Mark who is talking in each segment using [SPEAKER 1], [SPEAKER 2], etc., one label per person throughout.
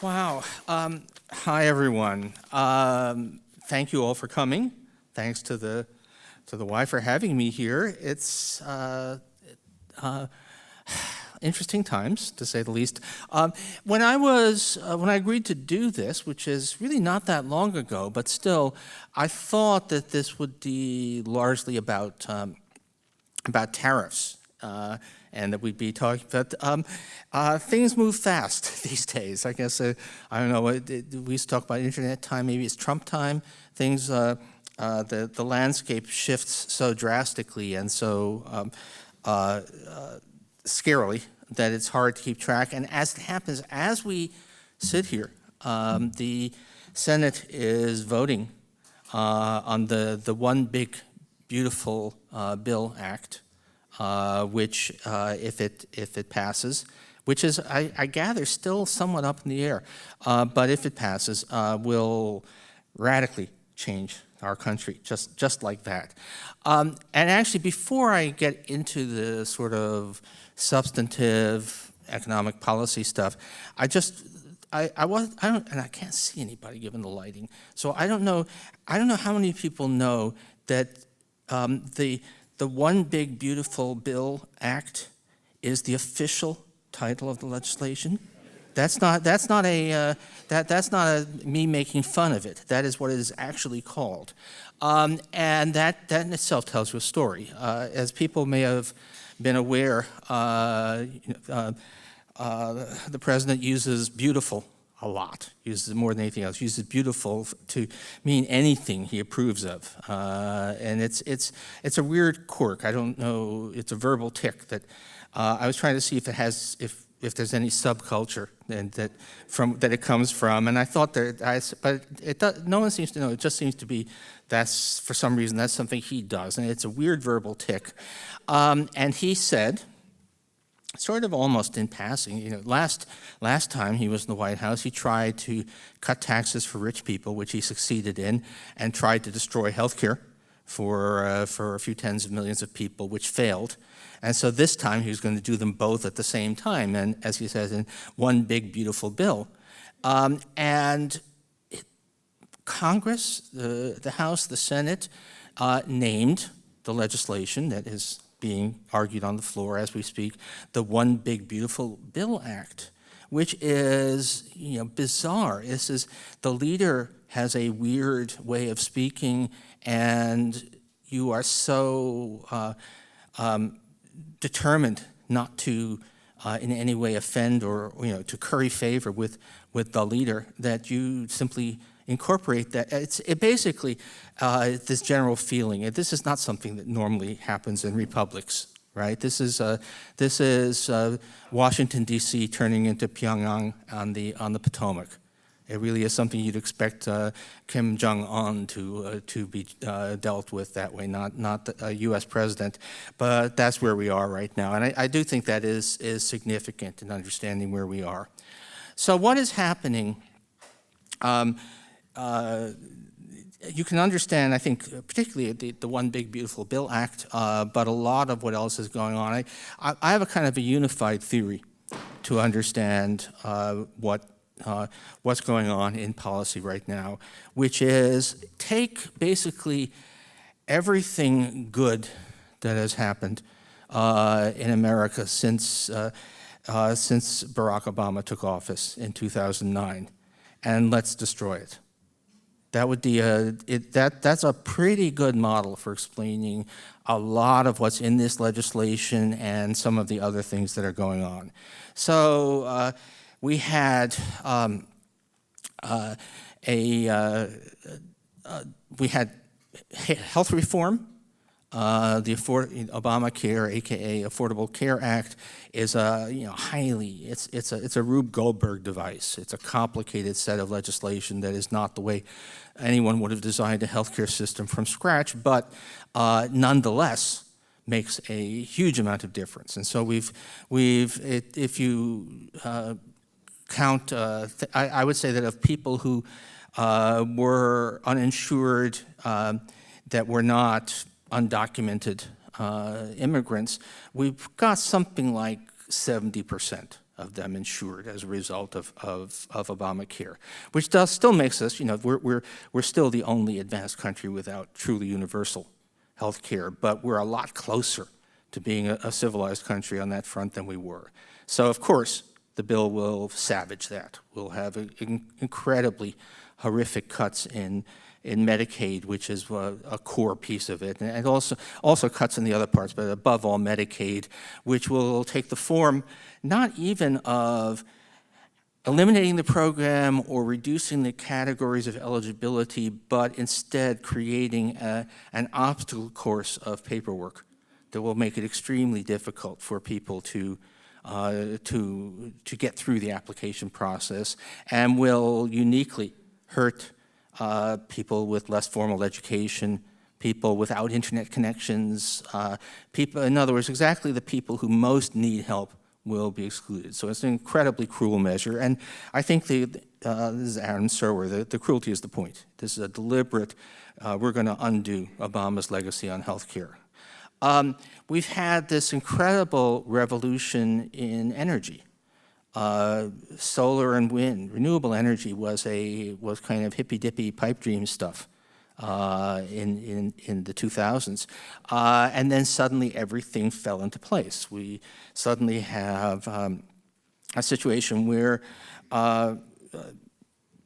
[SPEAKER 1] Wow. Hi, everyone. Thank you all for coming. Thanks to the Y for having me here. It's interesting times, to say the least. When I agreed to do this, which is really not that long ago, but still, I thought that this would be largely about tariffs. And that we'd be talking about. Things move fast these days. I guess, I don't know, we used to talk about internet time, maybe it's Trump time. Things, the landscape shifts so drastically and so scarily that it's hard to keep track. And as it happens, as we sit here, the Senate is voting on the One Big Beautiful Bill Act. Which, if it passes, which is, I gather, still somewhat up in the air, but if it passes, will radically change our country, just like that. And actually, before I get into the sort of substantive economic policy stuff, I don't, and I can't see anybody given the lighting, so I don't know how many people know that the One Big Beautiful Bill Act is the official title of the legislation. That's not me making fun of it. That is what it is actually called, and that in itself tells you a story. As people may have been aware, the president uses beautiful a lot, uses it more than anything else, uses beautiful to mean anything he approves of. And it's a weird quirk. I don't know, it's a verbal tick that I was trying to see if it has, if there's any subculture and that it comes from, and I thought but no one seems to know. It just seems to be, that's, for some reason, that's something he does, and it's a weird verbal tick. And he said, sort of almost in passing, last time he was in the White House, he tried to cut taxes for rich people, which he succeeded in, and tried to destroy health care for a few tens of millions of people, which failed. And so this time he was going to do them both at the same time, and as he says, in one big beautiful bill. And Congress, the House, the Senate, named the legislation that is being argued on the floor as we speak, the One Big Beautiful Bill Act, which is, bizarre. This is, the leader has a weird way of speaking, and you are so determined not to in any way offend or to curry favor with the leader that you simply incorporate that. It basically, this general feeling, this is not something that normally happens in republics, right? This is Washington, D.C. turning into Pyongyang on the Potomac. It really is something you'd expect Kim Jong-un to be dealt with that way, not a U.S. president. But that's where we are right now, and I do think that is significant in understanding where we are. So what is happening? You can understand, I think, particularly the One Big Beautiful Bill Act, but a lot of what else is going on. I have a kind of a unified theory to understand what's going on in policy right now, which is take basically everything good that has happened in America since Barack Obama took office in 2009, and let's destroy it. That would be that's a pretty good model for explaining a lot of what's in this legislation and some of the other things that are going on. So we had health reform. The Obamacare, aka Affordable Care Act, is a it's a Rube Goldberg device. It's a complicated set of legislation that is not the way anyone would have designed a healthcare system from scratch, but nonetheless makes a huge amount of difference. And so if you count, I would say that of people who were uninsured, that were not undocumented immigrants, we've got something like 70% of them insured as a result of Obamacare, which still makes us, we're still the only advanced country without truly universal health care, but we're a lot closer to being a civilized country on that front than we were. So, of course, the bill will savage that. We'll have incredibly horrific cuts in Medicaid, which is a core piece of it, and also cuts in the other parts, but above all Medicaid, which will take the form not even of eliminating the program or reducing the categories of eligibility, but instead creating an obstacle course of paperwork that will make it extremely difficult for people to get through the application process, and will uniquely hurt people with less formal education, people without internet connections, people, in other words, exactly the people who most need help will be excluded. So it's an incredibly cruel measure, and I think this is Aaron Serwer, the cruelty is the point. This is a deliberate, we're going to undo Obama's legacy on health care. We've had this incredible revolution in energy. Solar and wind, renewable energy was kind of hippy-dippy pipe dream stuff in the 2000s. And then suddenly everything fell into place. We suddenly have a situation where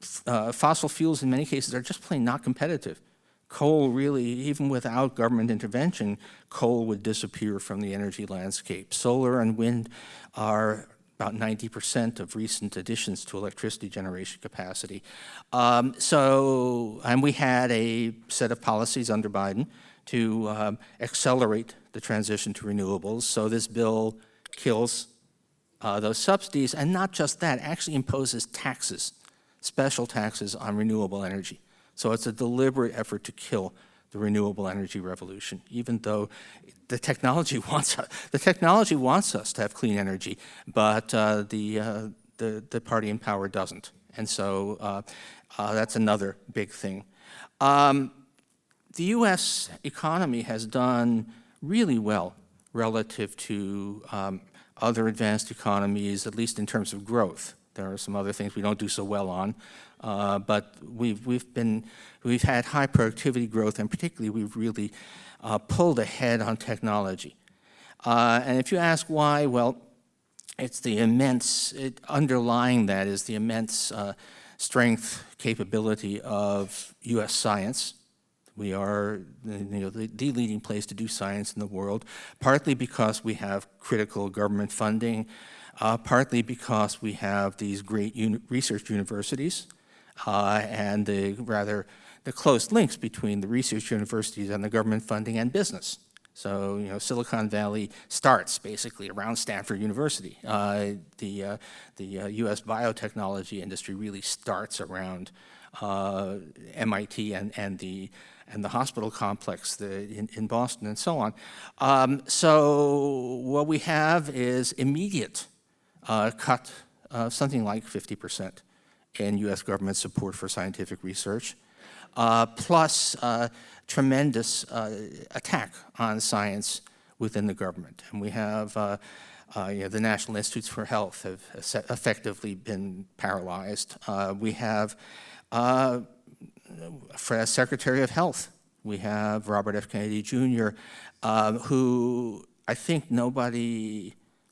[SPEAKER 1] fossil fuels in many cases are just plain not competitive. Coal really, even without government intervention, coal would disappear from the energy landscape. Solar and wind are about 90% of recent additions to electricity generation capacity. And we had a set of policies under Biden to accelerate the transition to renewables. So this bill kills those subsidies, and not just that, actually imposes taxes, special taxes on renewable energy. So it's a deliberate effort to kill the renewable energy revolution, even though the technology wants us to have clean energy, but the party in power doesn't. And so that's another big thing. The U.S. economy has done really well relative to other advanced economies, at least in terms of growth. There are some other things we don't do so well on, but we've had high productivity growth, and particularly we've really pulled ahead on technology. And if you ask why, well, it's the underlying that is the immense strength, capability of U.S. science. We are the leading place to do science in the world, partly because we have critical government funding, partly because we have these great research universities and the close links between the research universities and the government funding and business. So, Silicon Valley starts basically around Stanford University. The U.S. biotechnology industry really starts around MIT and the hospital complex in Boston and so on. So what we have is immediate cut of something like 50% in U.S. government support for scientific research, plus tremendous attack on science within the government. And we have the National Institutes for Health have effectively been paralyzed. We have for Secretary of Health, we have Robert F. Kennedy Jr., who I think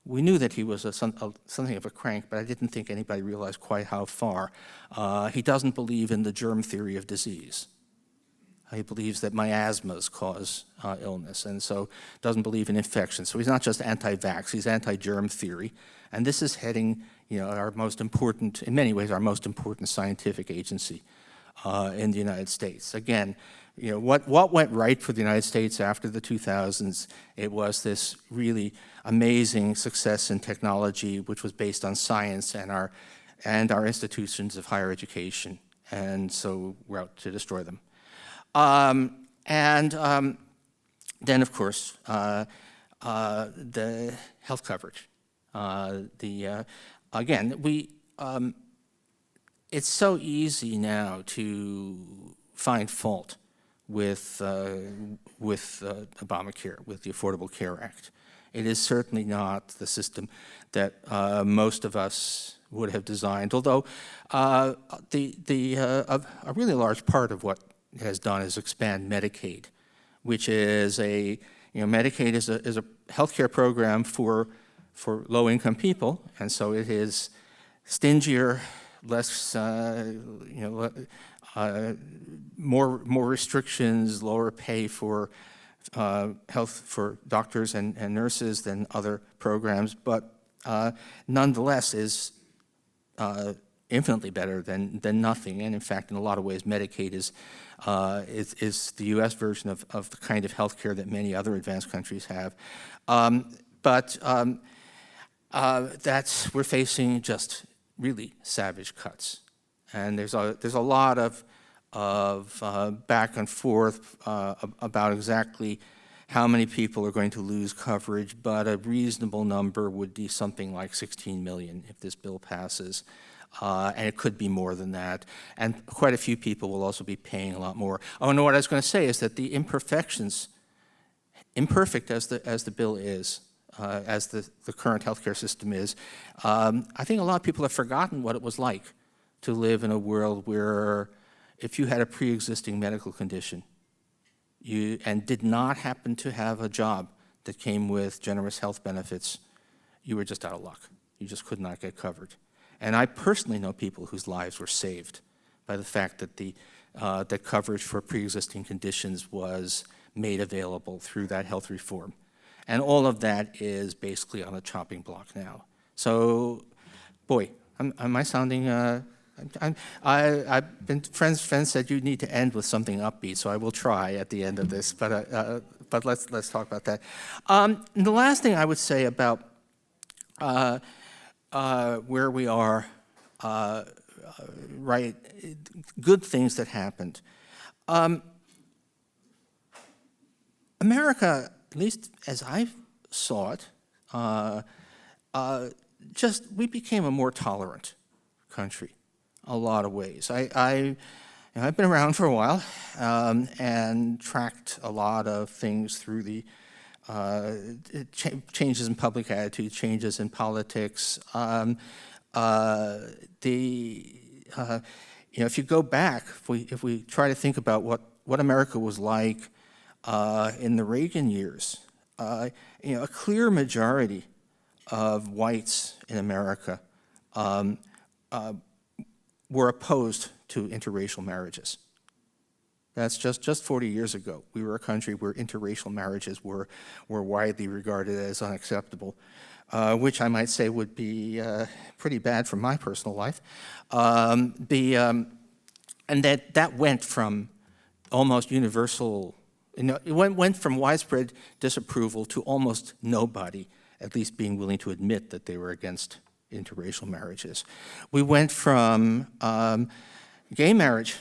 [SPEAKER 1] we knew that he was something of a crank, but I didn't think anybody realized quite how far. He doesn't believe in the germ theory of disease. He believes that miasmas cause illness, and so doesn't believe in infection. So he's not just anti-vax, he's anti-germ theory. And this is heading, our most important, in many ways, our most important scientific agency in the United States. Again, what went right for the United States after the 2000s? It was this really amazing success in technology, which was based on science and our institutions of higher education. And so we're out to destroy them. Then, of course, the health coverage. It's so easy now to find fault with Obamacare, with the Affordable Care Act. It is certainly not the system that most of us would have designed, although a really large part of what it has done is expand Medicaid, which is Medicaid is a healthcare program for low-income people, and so it is stingier, less, more restrictions, lower pay for health for doctors and nurses than other programs, but nonetheless is infinitely better than nothing. And in fact, in a lot of ways, Medicaid is the U.S. version of the kind of health care that many other advanced countries have. We're facing just really savage cuts. And there's a lot of back and forth about exactly how many people are going to lose coverage, but a reasonable number would be something like 16 million if this bill passes. And it could be more than that. And quite a few people will also be paying a lot more. Oh, and what I was going to say is that the imperfections, imperfect as the bill is, as the current healthcare system is, I think a lot of people have forgotten what it was like to live in a world where if you had a pre-existing medical condition and did not happen to have a job that came with generous health benefits, you were just out of luck. You just could not get covered. And I personally know people whose lives were saved by the fact that that coverage for pre-existing conditions was made available through that health reform. And all of that is basically on a chopping block now. So, boy, am I sounding... I've been friends said you need to end with something upbeat, so I will try at the end of this. But let's talk about that. The last thing I would say about where we are, right, good things that happened. America, at least as I saw it, we became a more tolerant country. A lot of ways. I've been around for a while and tracked a lot of things through the changes in public attitude, changes in politics. If you go back, if we try to think about what America was like in the Reagan years, a clear majority of whites in America were opposed to interracial marriages. That's just 40 years ago. We were a country where interracial marriages were widely regarded as unacceptable, which I might say would be pretty bad for my personal life. And that went from almost universal, it went from widespread disapproval to almost nobody at least being willing to admit that they were against interracial marriages. We went from gay marriage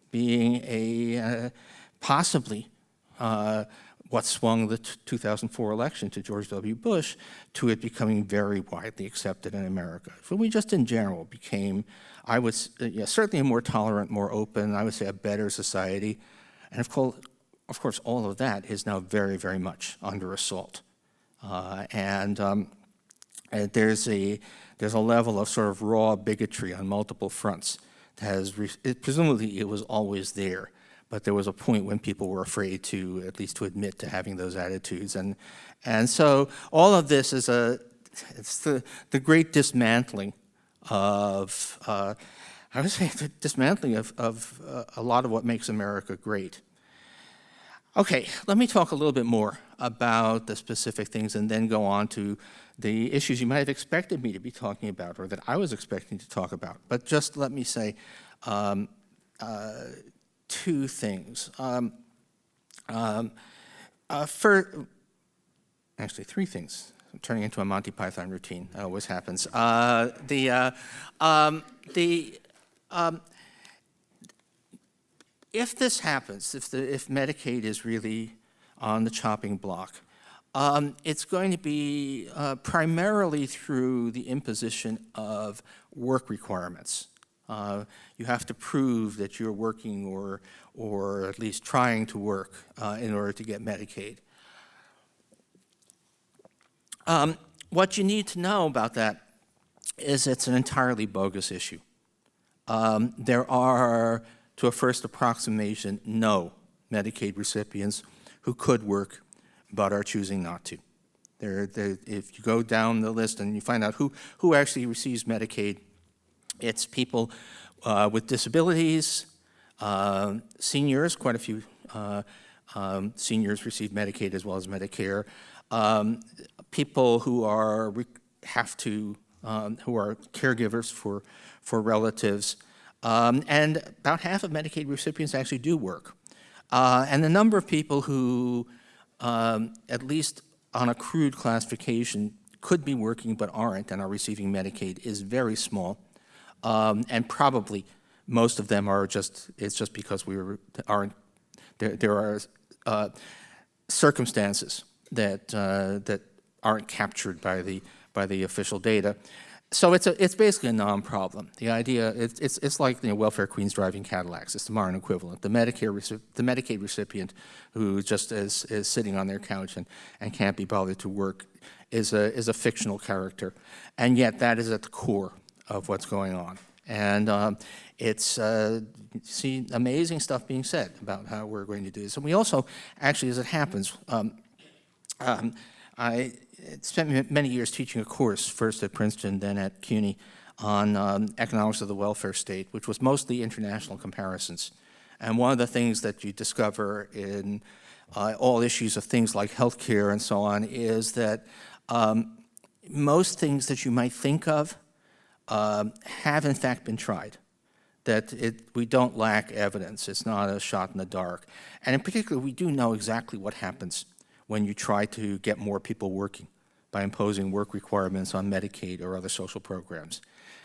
[SPEAKER 1] being possibly what swung the 2004 election to George W. Bush to it becoming very widely accepted in America. So we just in general became, I would certainly a more tolerant, more open, I would say a better society. And of course, all of that is now very, very much under assault. There's a level of sort of raw bigotry on multiple fronts. Presumably it was always there, but there was a point when people were afraid to, at least to admit to having those attitudes. And so all of this is it's the great dismantling of, I would say the dismantling of a lot of what makes America great. Okay, let me talk a little bit more about the specific things and then go on to the issues you might have expected me to be talking about or that I was expecting to talk about. But just let me say two things. Actually, three things. I'm turning into a Monty Python routine. That always happens. If this happens, if Medicaid is really on the chopping block, it's going to be primarily through the imposition of work requirements. You have to prove that you're working or at least trying to work in order to get Medicaid. What you need to know about that is it's an entirely bogus issue. There are, to a first approximation, no Medicaid recipients who could work but are choosing not to. If you go down the list and you find out who actually receives Medicaid, it's people with disabilities, seniors, quite a few seniors receive Medicaid as well as Medicare, people who are who are caregivers for relatives, and about half of Medicaid recipients actually do work. And the number of people who, at least on a crude classification, could be working but aren't and are receiving Medicaid is very small. And probably most of them are it's just because there are circumstances that aren't captured by the official data. So it's basically a non-problem. The idea, it's like welfare queens driving Cadillacs. It's the modern equivalent. The Medicaid recipient who just is sitting on their couch and can't be bothered to work is a fictional character, and yet that is at the core of what's going on. And it's see amazing stuff being said about how we're going to do this. And we also, actually, as it happens, I spent many years teaching a course, first at Princeton, then at CUNY, on economics of the welfare state, which was mostly international comparisons. And one of the things that you discover in all issues of things like healthcare and so on is that most things that you might think of have in fact been tried, that we don't lack evidence. It's not a shot in the dark. And in particular, we do know exactly what happens when you try to get more people working by imposing work requirements on Medicaid or other social programs.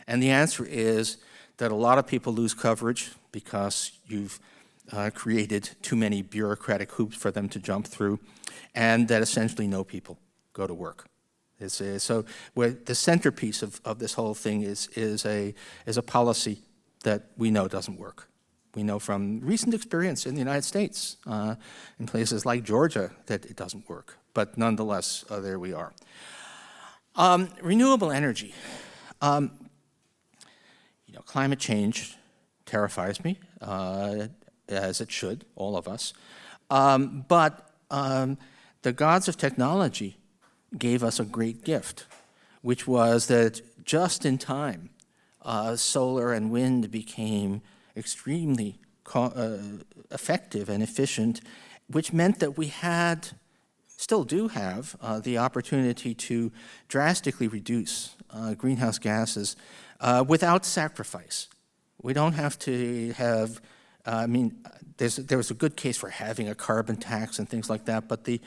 [SPEAKER 1] And the answer is that a lot of people lose coverage because you've created too many bureaucratic hoops for them to jump through, and that essentially no people go to work. So the centerpiece of this whole thing is a policy that we know doesn't work. We know from recent experience in the United States, in places like Georgia, that it doesn't work. But nonetheless, there we are. Renewable energy. Climate change terrifies me, as it should, all of us. But the gods of technology gave us a great gift, which was that just in time, solar and wind became extremely effective and efficient, which meant that we still do have the opportunity to drastically reduce greenhouse gases without sacrifice. We don't have to have, there was a good case for having a carbon tax and things like that, but the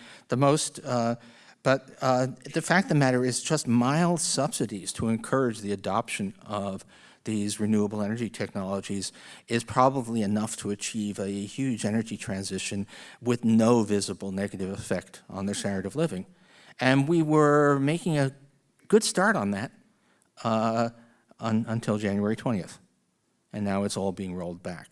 [SPEAKER 1] fact of the matter is just mild subsidies to encourage the adoption of these renewable energy technologies is probably enough to achieve a huge energy transition with no visible negative effect on their standard of living. And we were making a good start on that until January 20th. And now it's all being rolled back.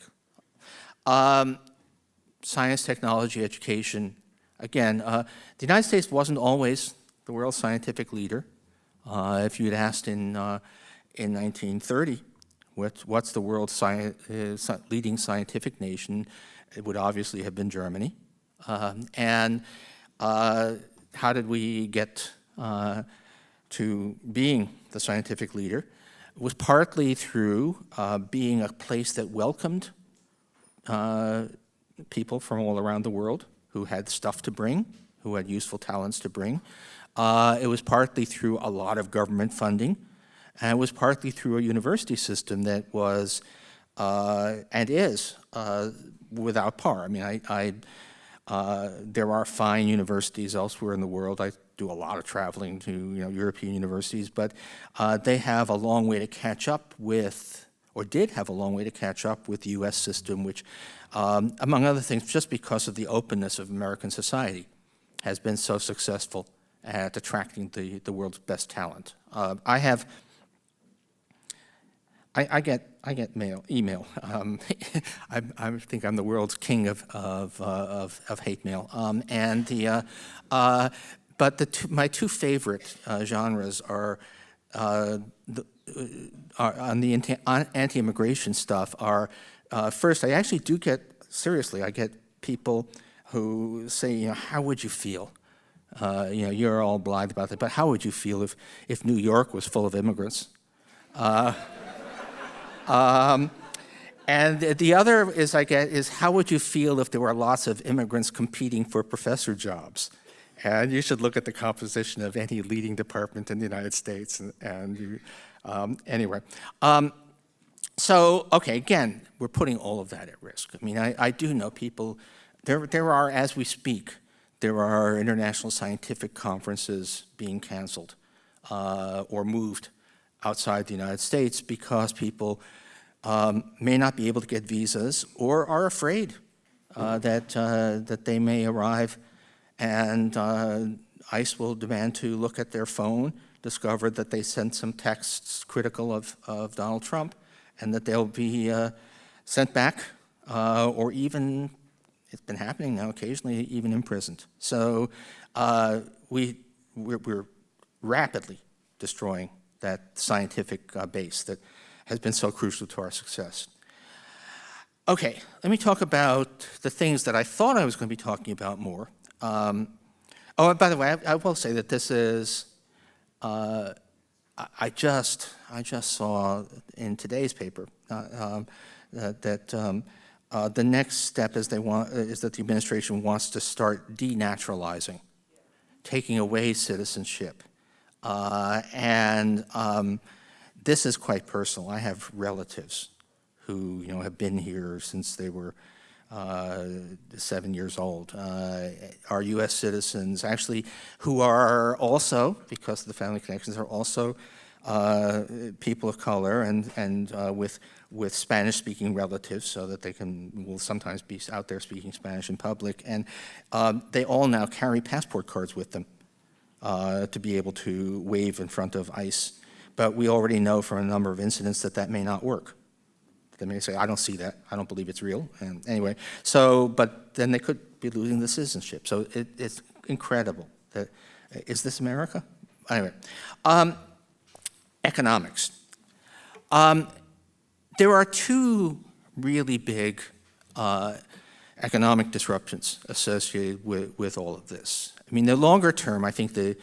[SPEAKER 1] Science, technology, education. Again, the United States wasn't always the world's scientific leader. If you'd asked in 1930, what's the world's leading scientific nation, it would obviously have been Germany. And how did we get to being the scientific leader? It was partly through being a place that welcomed people from all around the world who had stuff to bring, who had useful talents to bring. It was partly through a lot of government funding, and it was partly through a university system that was and is without par. I mean, there are fine universities elsewhere in the world. I do a lot of traveling to European universities, but they have a long way to catch up with, or did have a long way to catch up with the U.S. system, which, among other things, just because of the openness of American society, has been so successful at attracting the world's best talent. I get email. I think I'm the world's king of hate mail, and But my two favorite genres are, on the anti-immigration stuff are, first, I actually do get, seriously, I get people who say, you know, how would you feel? You know, you're all blithe about that, but how would you feel if New York was full of immigrants? And the other I get is, how would you feel if there were lots of immigrants competing for professor jobs? And you should look at the composition of any leading department in the United States. Anyway. So, okay, again, we're putting all of that at risk. I mean, I do know people, there are, as we speak, there are international scientific conferences being canceled or moved outside the United States because people may not be able to get visas or are afraid that they may arrive and ICE will demand to look at their phone, discover that they sent some texts critical of Donald Trump, and that they'll be sent back or even, it's been happening now occasionally, even imprisoned. So we're rapidly destroying that scientific base that has been so crucial to our success. Okay, let me talk about the things that I thought I was going to be talking about more. Oh, and by the way, I will say that this is, I just saw in today's paper that the next step is that the administration wants to start denaturalizing, taking away citizenship. This is quite personal. I have relatives who, you know, have been here since they were 7 years old, are U.S. citizens, actually, who are also, because of the family connections, are also people of color and with Spanish-speaking relatives, so that they will sometimes be out there speaking Spanish in public. And they all now carry passport cards with them to be able to wave in front of ICE. But we already know from a number of incidents that that may not work. They may say, I don't see that, I don't believe it's real, and anyway. So, but then they could be losing the citizenship. So it's incredible. Is this America? Anyway, economics. There are two really big economic disruptions associated with all of this. I mean, the longer term, I think the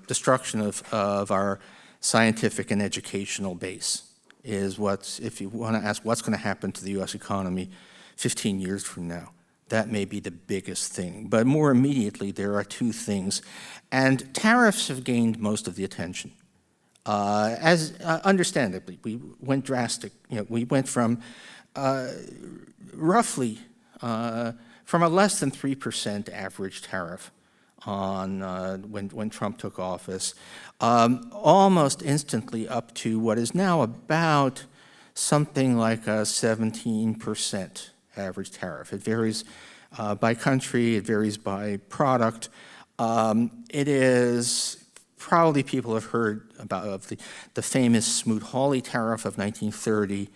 [SPEAKER 1] destruction of our scientific and educational base is if you want to ask what's going to happen to the U.S. economy 15 years from now, that may be the biggest thing. But more immediately, there are two things. And tariffs have gained most of the attention. Understandably, we went drastic. You know, we went from roughly, from a less than 3% average tariff on when Trump took office, almost instantly up to what is now about something like a 17% average tariff. It varies by country, it varies by product. It is, probably people have heard about the famous Smoot-Hawley tariff of 1930,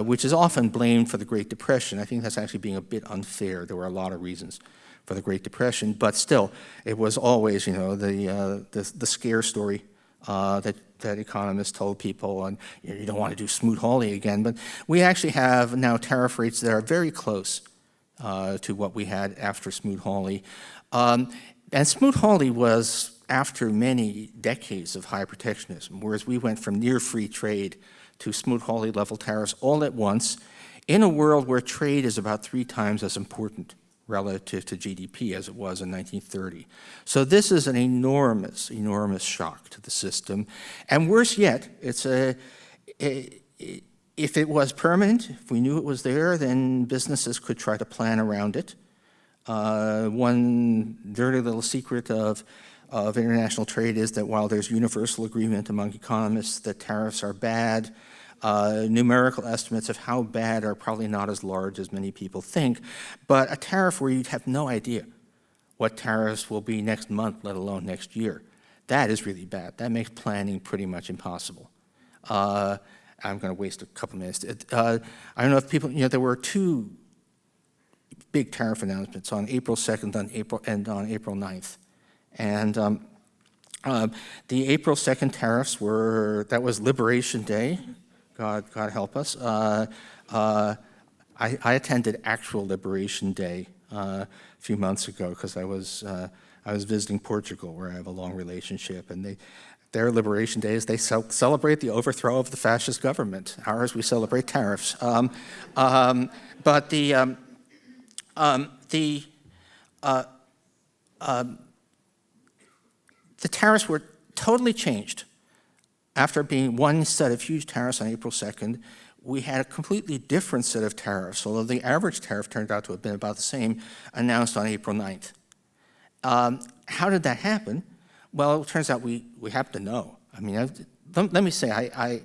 [SPEAKER 1] which is often blamed for the Great Depression. I think that's actually being a bit unfair. There were a lot of reasons for the Great Depression, but still, it was always, you know, the scare story that economists told people, and you don't want to do Smoot-Hawley again. But we actually have now tariff rates that are very close to what we had after Smoot-Hawley. And Smoot-Hawley was after many decades of high protectionism, whereas we went from near free trade to Smoot-Hawley level tariffs all at once in a world where trade is about 3 times as important relative to GDP as it was in 1930. So this is an enormous, enormous shock to the system. And worse yet, if it was permanent, if we knew it was there, then businesses could try to plan around it. One dirty little secret of international trade is that while there's universal agreement among economists that tariffs are bad, numerical estimates of how bad are probably not as large as many people think, but a tariff where you'd have no idea what tariffs will be next month, let alone next year, that is really bad. That makes planning pretty much impossible. I'm going to waste a couple minutes. I don't know if people, you know, there were 2 big tariff announcements on April 2nd and on April 9th. And the April 2nd tariffs that was Liberation Day. God help us. I attended actual Liberation Day a few months ago because I was visiting Portugal, where I have a long relationship, and their Liberation Day is they celebrate the overthrow of the fascist government. Ours, we celebrate tariffs. But the tariffs were totally changed. After being one set of huge tariffs on April 2nd, we had a completely different set of tariffs, although the average tariff turned out to have been about the same, announced on April 9th. How did that happen? Well, it turns out we happen to know. I mean, let me say, I,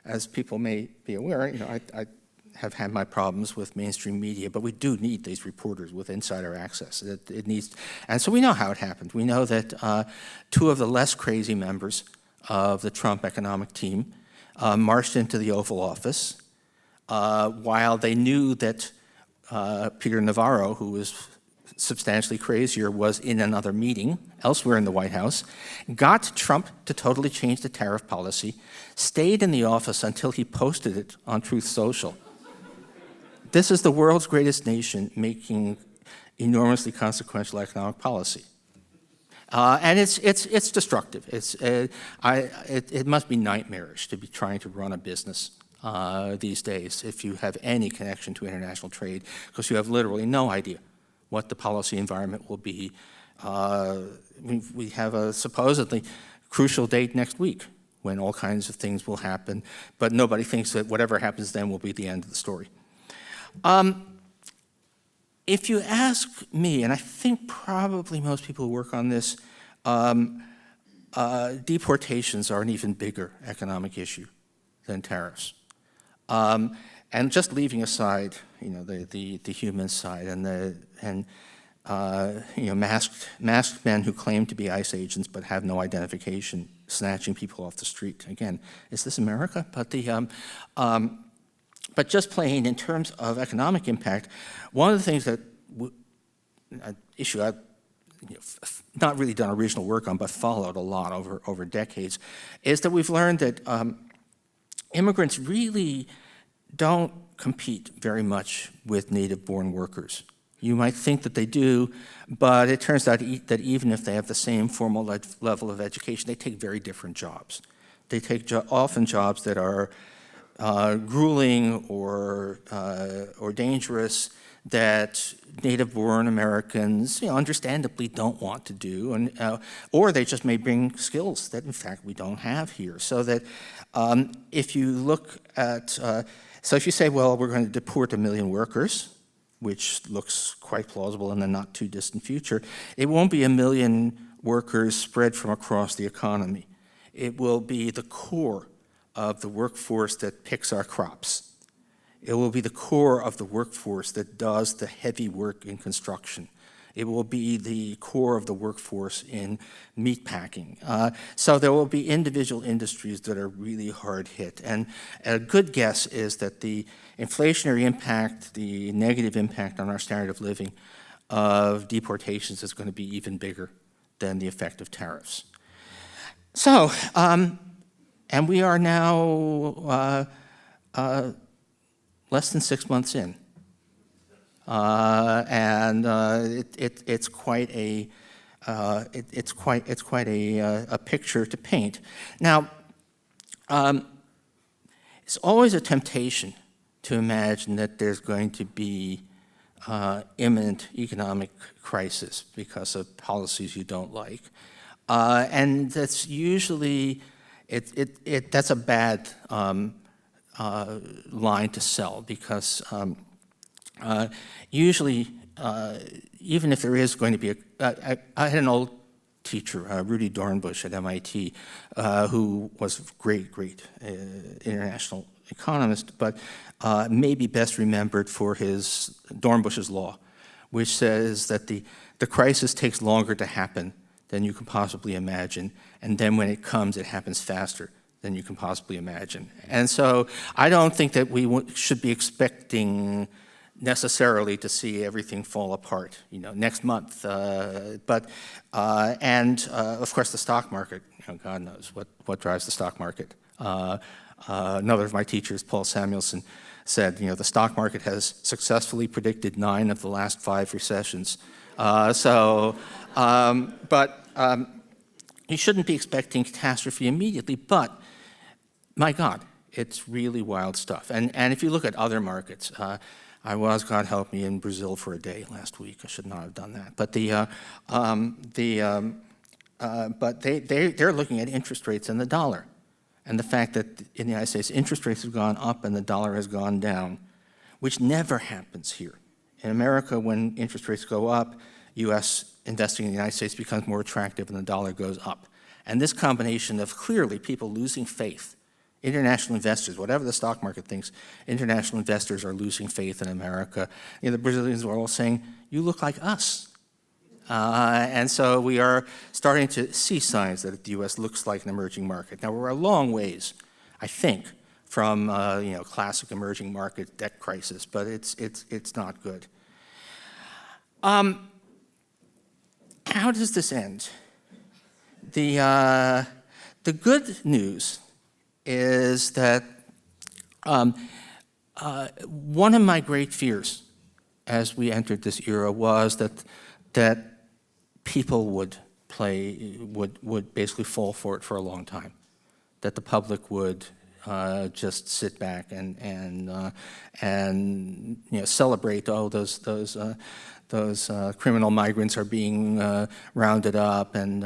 [SPEAKER 1] as people may be aware, I have had my problems with mainstream media, but we do need these reporters with insider access. It needs, and so we know how it happened. We know that two of the less crazy members of the Trump economic team marched into the Oval Office while they knew that Peter Navarro, who was substantially crazier, was in another meeting elsewhere in the White House, got Trump to totally change the tariff policy, stayed in the office until he posted it on Truth Social. This is the world's greatest nation making enormously consequential economic policy. And it's destructive. It must be nightmarish to be trying to run a business these days if you have any connection to international trade, because you have literally no idea what the policy environment will be. We have a supposedly crucial date next week when all kinds of things will happen, but nobody thinks that whatever happens then will be the end of the story. If you ask me, and I think probably most people who work on this, deportations are an even bigger economic issue than tariffs. And just leaving aside, the human side and masked men who claim to be ICE agents but have no identification, snatching people off the street. Again, is this America? But just plain in terms of economic impact, one of the things that an issue I've not really done original work on, but followed a lot over decades, is that we've learned that immigrants really don't compete very much with native-born workers. You might think that they do, but it turns out that even if they have the same formal level of education, they take very different jobs. They take often jobs that are grueling or dangerous, that native-born Americans, understandably don't want to do, and or they just may bring skills that, in fact, we don't have here. So that if you look at, so if you say, well, we're going to deport 1 million workers, which looks quite plausible in the not-too-distant future, it won't be 1 million workers spread from across the economy. It will be the core of the workforce that picks our crops. It will be the core of the workforce that does the heavy work in construction. It will be the core of the workforce in meat packing. So there will be individual industries that are really hard hit. And a good guess is that the inflationary impact, the negative impact on our standard of living of deportations is going to be even bigger than the effect of tariffs. So, and we are now less than 6 months in, and it's quite a picture to paint. Now, it's always a temptation to imagine that there's going to be imminent economic crisis because of policies you don't like, and that's usually that's a bad line to sell, because usually, even if there is going to be I had an old teacher, Rudy Dornbush at MIT, who was a great international economist, but maybe best remembered for his Dornbush's law, which says that the crisis takes longer to happen than you can possibly imagine, and then when it comes, it happens faster than you can possibly imagine. And so I don't think that we should be expecting necessarily to see everything fall apart, next month. Of course, the stock market, God knows what drives the stock market. Another of my teachers, Paul Samuelson, said, the stock market has successfully predicted 9 of the last 5 recessions. You shouldn't be expecting catastrophe immediately, but my God, it's really wild stuff. And if you look at other markets, I was, God help me, in Brazil for a day last week. I should not have done that. But they're looking at interest rates and the dollar, and the fact that in the United States interest rates have gone up and the dollar has gone down, which never happens here. In America, when interest rates go up, U.S. investing in the United States becomes more attractive and the dollar goes up. And this combination of clearly people losing faith, international investors, whatever the stock market thinks, international investors are losing faith in America. The Brazilians were all saying, you look like us. And so we are starting to see signs that the U.S. looks like an emerging market. Now, we're a long ways, I think, from classic emerging market debt crisis, but it's not good. How does this end? The good news is that one of my great fears as we entered this era was that people would basically fall for it for a long time, that the public would just sit back and celebrate, those criminal migrants are being rounded up, and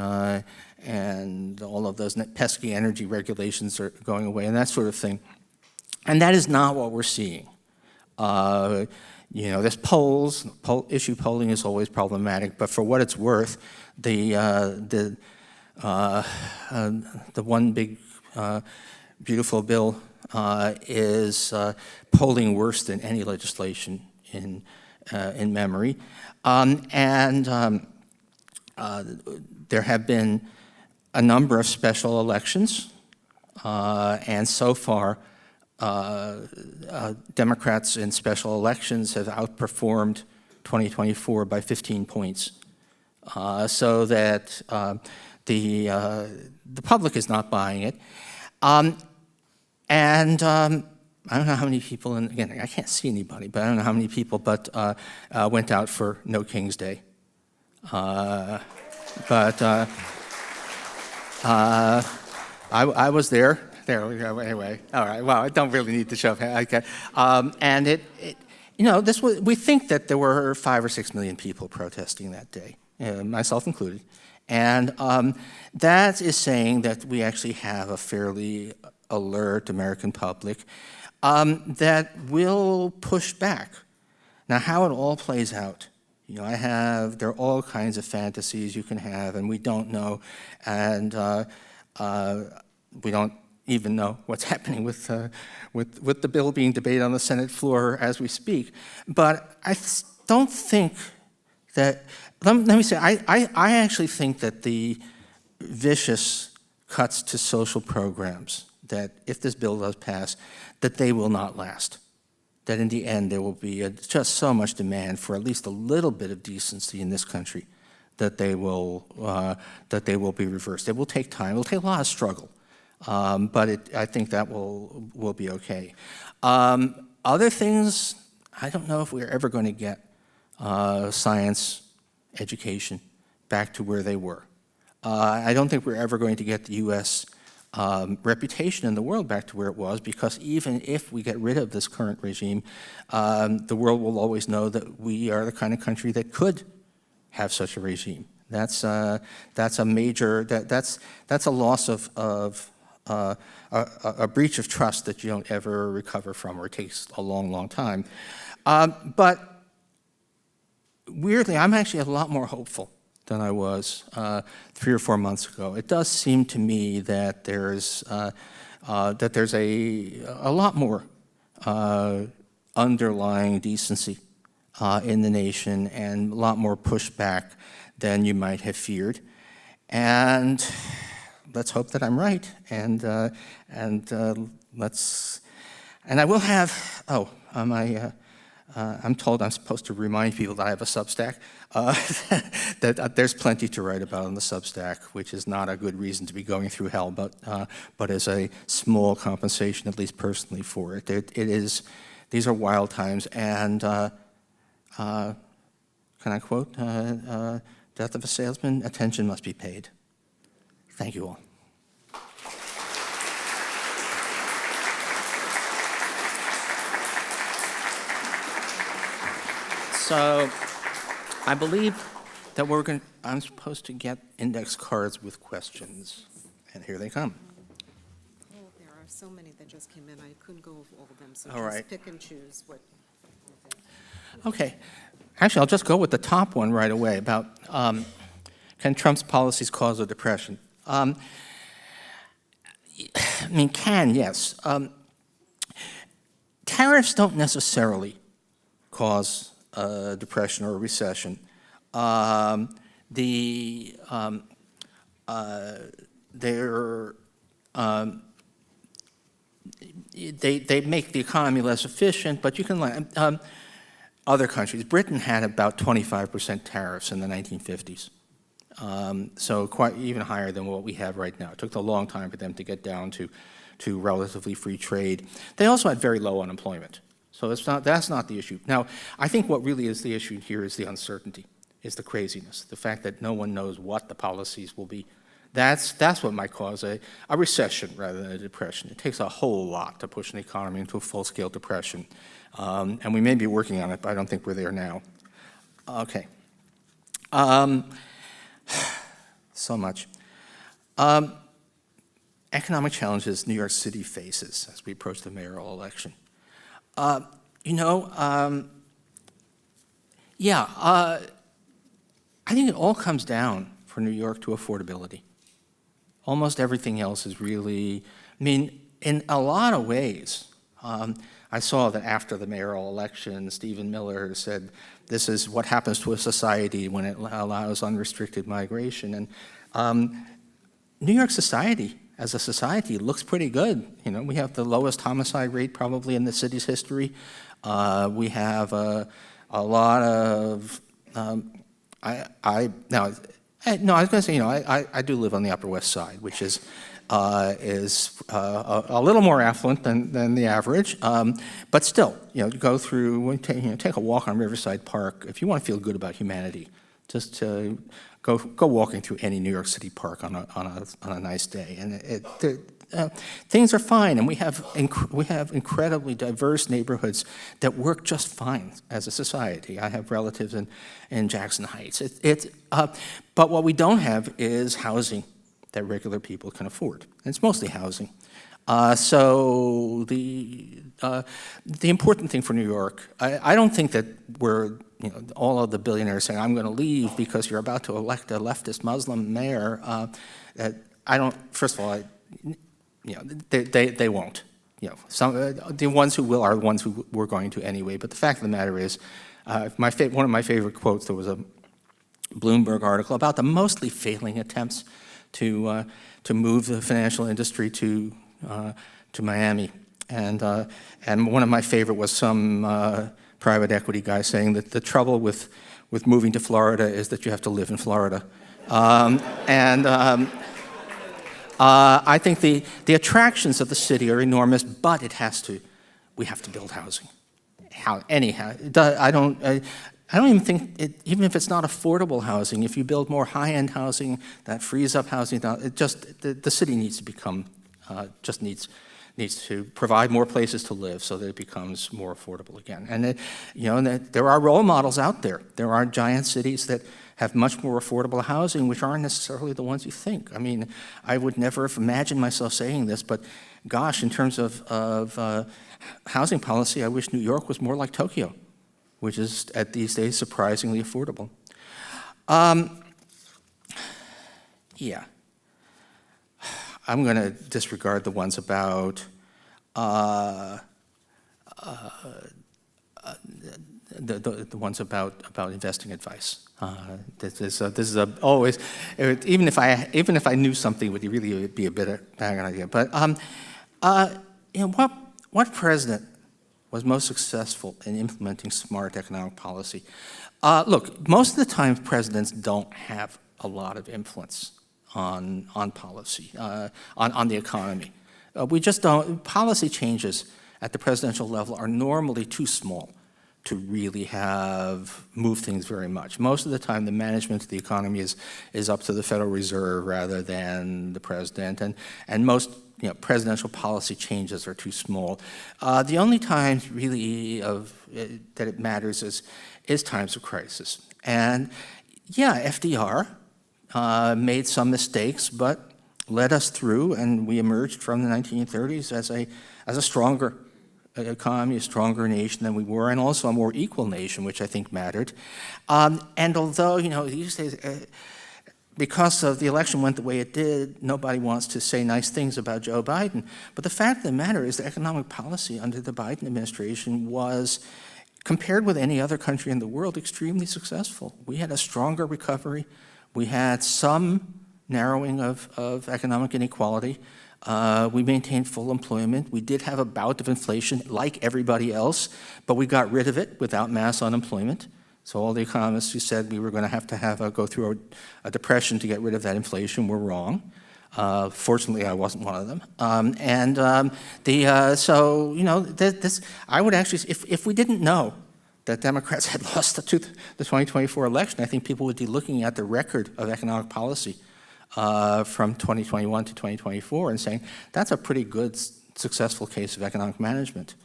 [SPEAKER 1] all of those pesky energy regulations are going away, and that sort of thing. And that is not what we're seeing. There's polls. Issue polling is always problematic, but for what it's worth, the one big beautiful bill is polling worse than any legislation in memory, there have been a number of special elections, and so far, Democrats in special elections have outperformed 2024 by 15 points, so that the public is not buying it. I don't know how many people, and again, I can't see anybody, but I don't know how many people went out for No King's Day. I was there. There we go. Anyway, all right. Well, I don't really need to show. Okay. We think that there were 5 or 6 million people protesting that day, myself included, and that is saying that we actually have a fairly alert American public that will push back. Now, how it all plays out, there are all kinds of fantasies you can have, and we don't know, and we don't even know what's happening with the bill being debated on the Senate floor as we speak. But I don't think that, let me say, I actually think that the vicious cuts to social programs, that if this bill does pass, that they will not last. That in the end there will be just so much demand for at least a little bit of decency in this country that they will be reversed. It will take time. It will take a lot of struggle, but I think that will be okay. Other things, I don't know if we're ever going to get science education back to where they were. I don't think we're ever going to get the U.S. Reputation in the world back to where it was, because even if we get rid of this current regime, the world will always know that we are the kind of country that could have such a regime. That's a major, that's a loss of a breach of trust that you don't ever recover from, or it takes a long, long time. But weirdly, I'm actually a lot more hopeful than I was 3 or 4 months ago. It does seem to me that there's a lot more underlying decency in the nation, and a lot more pushback than you might have feared. And let's hope that I'm right. And I will have I'm told I'm supposed to remind people that I have a Substack, that there's plenty to write about on the Substack, which is not a good reason to be going through hell, but as a small compensation, at least personally, for it. These are wild times, and can I quote, death of a salesman, attention must be paid. Thank you all. So I believe that I'm supposed to get index cards with questions, and here they come.
[SPEAKER 2] Oh, there are so many that just came in. I couldn't go over all of them, so
[SPEAKER 1] All right.
[SPEAKER 2] just pick and choose what you think.
[SPEAKER 1] Okay. Actually, I'll just go with the top one right away about can Trump's policies cause a depression? I mean, yes. Tariffs don't necessarily cause a depression or a recession. They make the economy less efficient, but you can other countries. Britain had about 25% tariffs in the 1950s, so quite even higher than what we have right now. It took a long time for them to get down to relatively free trade. They also had very low unemployment. So that's not the issue. Now, I think what really is the issue here is the uncertainty, is the craziness, the fact that no one knows what the policies will be. That's what might cause a recession rather than a depression. It takes a whole lot to push an economy into a full-scale depression. And we may be working on it, but I don't think we're there now. Okay. So much. Economic challenges New York City faces as we approach the mayoral election. I think it all comes down for New York to affordability. Almost everything else is really, in a lot of ways, I saw that after the mayoral election, Stephen Miller said, this is what happens to a society when it allows unrestricted migration. And New York society, as a society, looks pretty good. We have the lowest homicide rate probably in the city's history. We have a lot of, I was going to say, I do live on the Upper West Side, which is a little more affluent than the average, but still, go through, take a walk on Riverside Park. If you want to feel good about humanity, just to go walking through any New York City park on a nice day, and things are fine, and we have incredibly diverse neighborhoods that work just fine as a society. I have relatives in Jackson Heights. But what we don't have is housing that regular people can afford. And it's mostly housing. So the important thing for New York, I don't think that we're all of the billionaires saying, I'm going to leave because you're about to elect a leftist Muslim mayor. I don't, first of all, they won't. The ones who will are the ones who we're going to anyway. But the fact of the matter is, one of my favorite quotes, there was a Bloomberg article about the mostly failing attempts to move the financial industry to Miami. And one of my favorite was some private equity guy saying that the trouble with moving to Florida is that you have to live in Florida. I think the attractions of the city are enormous, but we have to build housing. I don't even think, even if it's not affordable housing, if you build more high-end housing, that frees up housing. The city needs to become, needs to provide more places to live so that it becomes more affordable again. And there are role models out there. There are giant cities that have much more affordable housing, which aren't necessarily the ones you think. I would never have imagined myself saying this, but gosh, in terms of housing policy, I wish New York was more like Tokyo, which is at these days surprisingly affordable. Yeah. I'm going to disregard the ones about the ones about investing advice. This is always, even if I knew something, it would really be a bit of a bad idea. But what president was most successful in implementing smart economic policy? Look, most of the time presidents don't have a lot of influence on policy, on the economy. We just don't, policy changes at the presidential level are normally too small to really move things very much. Most of the time, the management of the economy is up to the Federal Reserve rather than the president, and most presidential policy changes are too small. The only time really that it matters is times of crisis. And yeah, FDR made some mistakes, but led us through, and we emerged from the 1930s as a stronger economy, a stronger nation than we were, and also a more equal nation, which I think mattered. And although, these days, because of the election went the way it did, nobody wants to say nice things about Joe Biden. But the fact of the matter is the economic policy under the Biden administration was, compared with any other country in the world, extremely successful. We had a stronger recovery. We had some narrowing of economic inequality. We maintained full employment. We did have a bout of inflation like everybody else, but we got rid of it without mass unemployment. So all the economists who said we were going to have go through a depression to get rid of that inflation were wrong. Fortunately, I wasn't one of them. I would actually, if we didn't know that Democrats had lost the 2024 election, I think people would be looking at the record of economic policy from 2021 to 2024 and saying, that's a pretty good, successful case of economic management.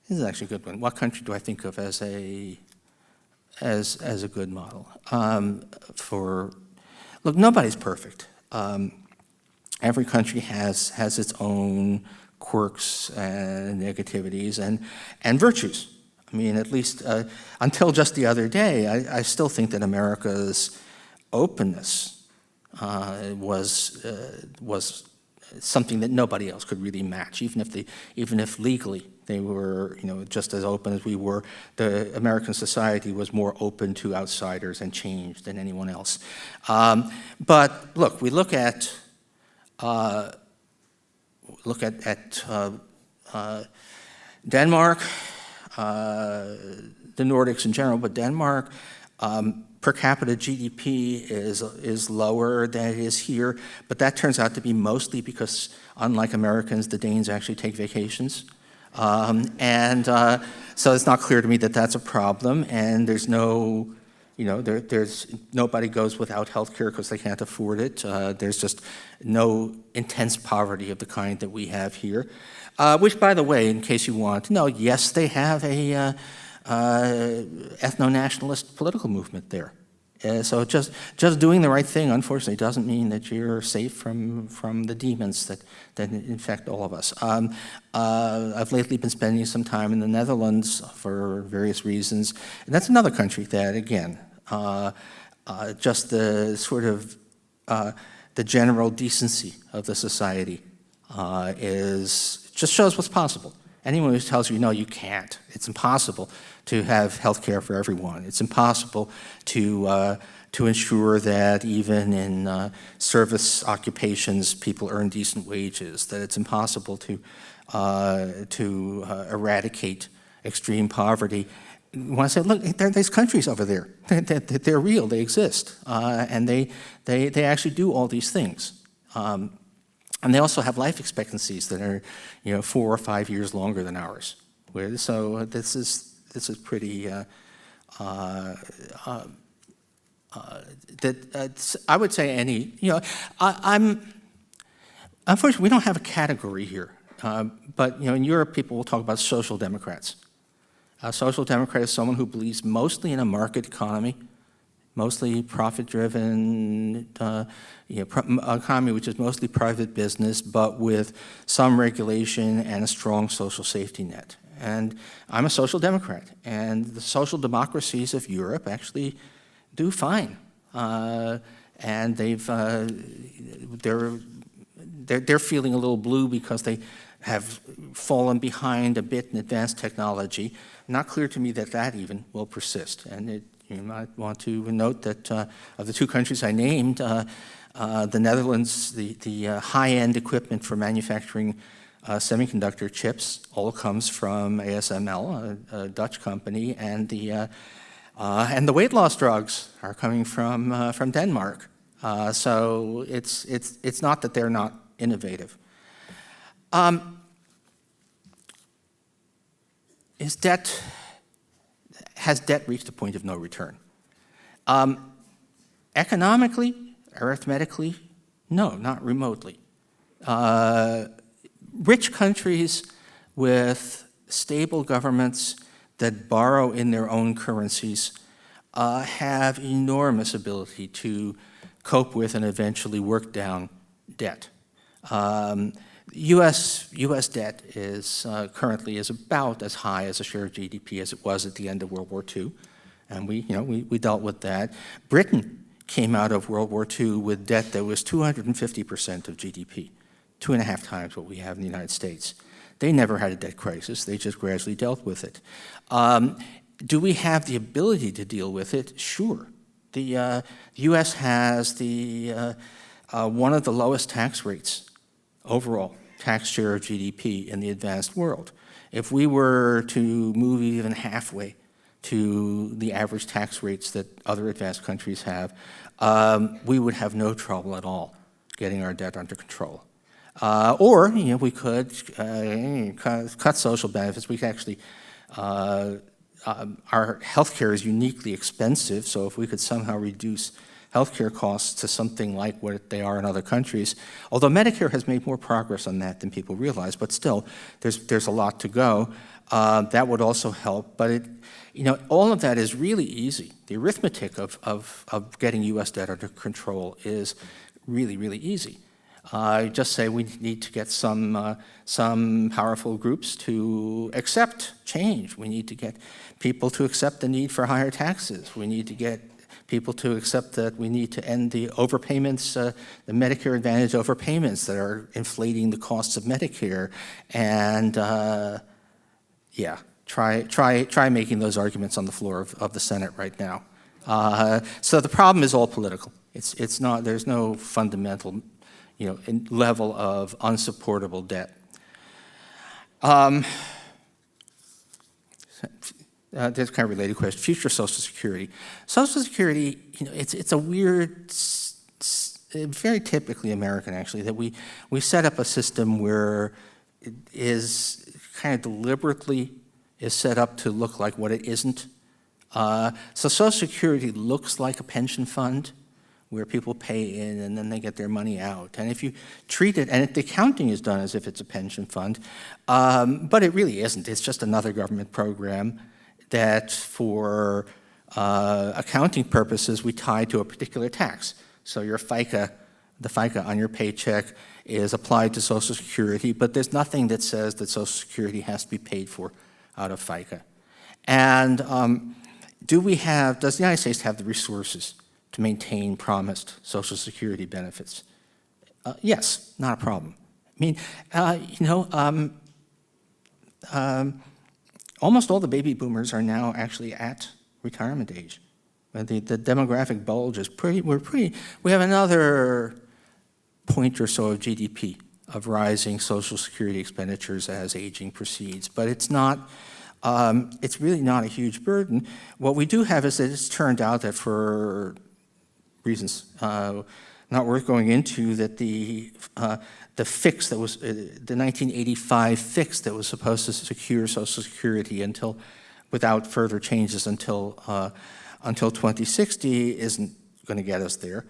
[SPEAKER 1] This is actually a good one. What country do I think of as a good model? Look, nobody's perfect. Every country has its own quirks and negativities and virtues. I mean, at least until just the other day, I still think that America's openness was something that nobody else could really match, even if legally they were, just as open as we were. The American society was more open to outsiders and change than anyone else. But look, we look at Denmark. The Nordics in general, but Denmark, per capita GDP is lower than it is here, but that turns out to be mostly because, unlike Americans, the Danes actually take vacations. So it's not clear to me that that's a problem, and there's no, there's nobody goes without health care because they can't afford it. There's just no intense poverty of the kind that we have here. Which, by the way, in case you want to know, yes, they have a ethno-nationalist political movement there. So just doing the right thing, unfortunately, doesn't mean that you're safe from the demons that infect all of us. I've lately been spending some time in the Netherlands for various reasons, and that's another country that, again, just the sort of the general decency of the society just shows what's possible. Anyone who tells you, no, you can't, it's impossible to have health care for everyone. It's impossible to ensure that even in service occupations, people earn decent wages, that it's impossible to eradicate extreme poverty. When I say, look, there's countries over there. They're real, they exist, and they actually do all these things. And they also have life expectancies that are, 4 or 5 years longer than ours. So this is pretty. I would say any. Unfortunately, we don't have a category here. But in Europe, people will talk about social democrats. A social democrat is someone who believes mostly in a market economy, mostly profit-driven economy, which is mostly private business, but with some regulation and a strong social safety net. And I'm a social democrat, and the social democracies of Europe actually do fine. And they're feeling a little blue because they have fallen behind a bit in advanced technology. Not clear to me that even will persist, and You might want to note that of the two countries I named, the Netherlands, the high-end equipment for manufacturing semiconductor chips all comes from ASML, a Dutch company, and the weight loss drugs are coming from Denmark. So it's not that they're not innovative. Has debt reached a point of no return? Economically, arithmetically, no, not remotely. Rich countries with stable governments that borrow in their own currencies have enormous ability to cope with and eventually work down debt. U.S. debt is currently is about as high as a share of GDP as it was at the end of World War II, and we dealt with that. Britain came out of World War II with debt that was 250% of GDP, 2.5 times what we have in the United States. They never had a debt crisis. They just gradually dealt with it. Do we have the ability to deal with it? Sure. The U.S. has one of the lowest tax rates, overall tax share of GDP in the advanced world. If we were to move even halfway to the average tax rates that other advanced countries have, we would have no trouble at all getting our debt under control. Or we could cut social benefits. We could actually, our healthcare is uniquely expensive, so if we could somehow reduce healthcare costs to something like what they are in other countries, although Medicare has made more progress on that than people realize, but still, there's a lot to go. That would also help, but all of that is really easy. The arithmetic of getting U.S. debt under control is really, really easy. Just say we need to get some powerful groups to accept change. We need to get people to accept the need for higher taxes. We need to get people to accept that we need to end the overpayments, the Medicare Advantage overpayments that are inflating the costs of Medicare. And yeah, try making those arguments on the floor of the Senate right now. So the problem is all political. It's not. There's no fundamental level of unsupportable debt. There's kind of a related question. Future Social Security. Social Security, it's a weird, very typically American actually, that we set up a system where it is kind of deliberately is set up to look like what it isn't. So Social Security looks like a pension fund where people pay in and then they get their money out. And if you treat it, and the accounting is done as if it's a pension fund, but it really isn't. It's just another government program that for accounting purposes we tie to a particular tax. So your FICA, the FICA on your paycheck is applied to Social Security, but there's nothing that says that Social Security has to be paid for out of FICA. And does the United States have the resources to maintain promised Social Security benefits? Yes, not a problem. I mean, almost all the baby boomers are now actually at retirement age. The demographic bulge is we have another point or so of GDP of rising Social Security expenditures as aging proceeds, but it's really not a huge burden. What we do have is that it's turned out that for reasons not worth going into, that the fix that was, the 1985 fix that was supposed to secure Social Security without further changes until 2060 isn't going to get us there.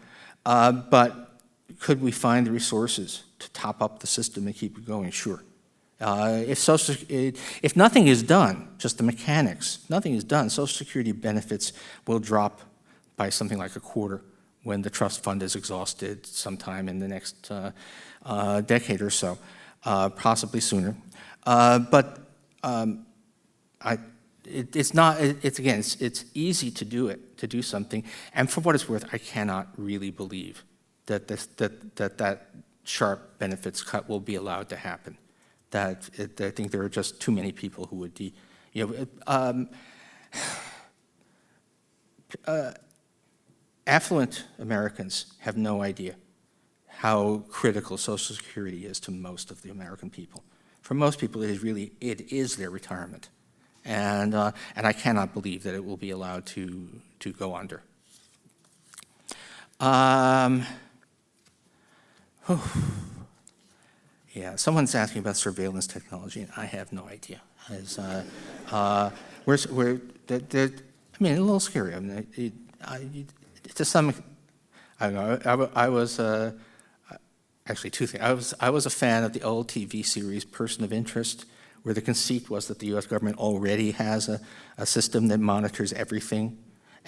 [SPEAKER 1] But could we find the resources to top up the system and keep it going? Sure. If nothing is done, just the mechanics, nothing is done, Social Security benefits will drop by something like a quarter when the trust fund is exhausted sometime in the next decade or so, possibly sooner. But it's easy to do something. And for what it's worth, I cannot really believe that sharp benefits cut will be allowed to happen. I think there are just too many people who would Affluent Americans have no idea how critical Social Security is to most of the American people. For most people, it is their retirement. And I cannot believe that it will be allowed to go under. Yeah, someone's asking about surveillance technology, and I have no idea. I mean, a little scary. I mean, to some, I don't know. I was actually two things. I was a fan of the old TV series Person of Interest, where the conceit was that the U.S. government already has a system that monitors everything,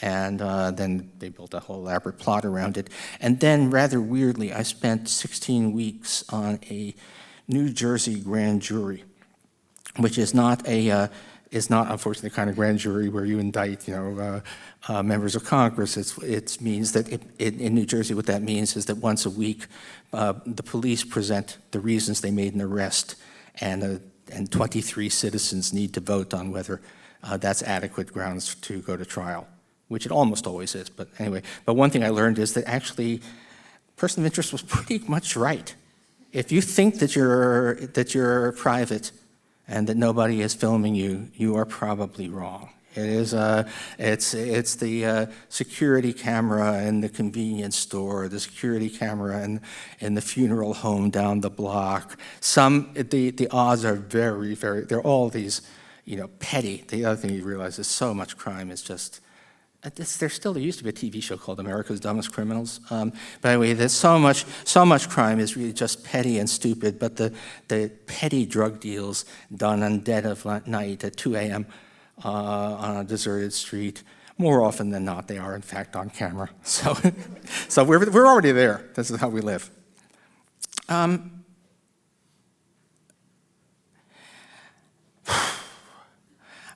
[SPEAKER 1] and then they built a whole elaborate plot around it. And then, rather weirdly, I spent 16 weeks on a New Jersey grand jury, which is not unfortunately the kind of grand jury where you indict, members of Congress. It means that in New Jersey, what that means is that once a week, the police present the reasons they made an arrest, and 23 citizens need to vote on whether that's adequate grounds to go to trial, which it almost always is. But anyway, but one thing I learned is that actually, person of interest was pretty much right. If you think that you're private and that nobody is filming you, you are probably wrong. It's the security camera in the convenience store, the security camera in the funeral home down the block. The odds are very, very. They're all these, petty. The other thing you realize is so much crime is just. There used to be a TV show called America's Dumbest Criminals. But anyway, there's so much crime is really just petty and stupid. But the petty drug deals done on dead of night at 2 a.m. On a deserted street, more often than not, they are in fact on camera. So we're already there. This is how we live.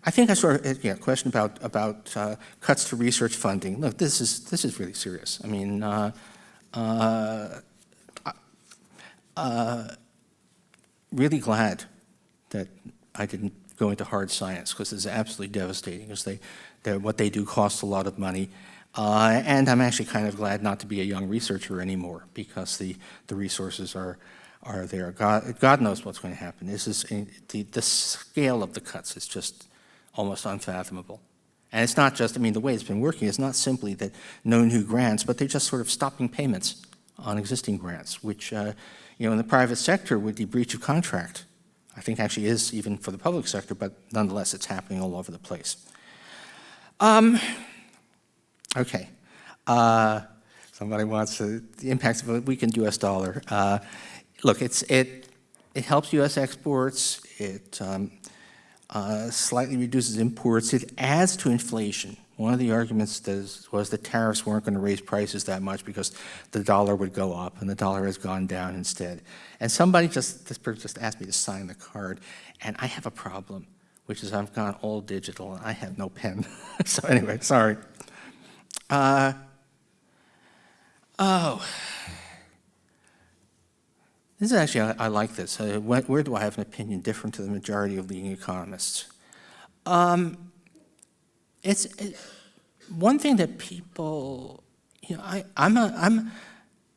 [SPEAKER 1] I think I sort of a question about cuts to research funding. Look, this is really serious. I mean, really glad that I didn't go into hard science, because it's absolutely devastating. Because what they do costs a lot of money, and I'm actually kind of glad not to be a young researcher anymore, because the resources are there. God knows what's going to happen. This is the scale of the cuts is just almost unfathomable. And it's not just, the way it's been working is not simply that no new grants, but they're just sort of stopping payments on existing grants, which, in the private sector would be breach of contract. I think actually is even for the public sector, but nonetheless, it's happening all over the place. Okay. Somebody wants the impacts of a weakened U.S. dollar. Look, it helps U.S. exports. It slightly reduces imports. It adds to inflation. One of the arguments was that tariffs weren't going to raise prices that much because the dollar would go up, and the dollar has gone down instead. And this person just asked me to sign the card, and I have a problem, which is I've gone all digital, and I have no pen. So anyway, sorry. This is actually, I like this. Where do I have an opinion different to the majority of leading economists? It's one thing that people, I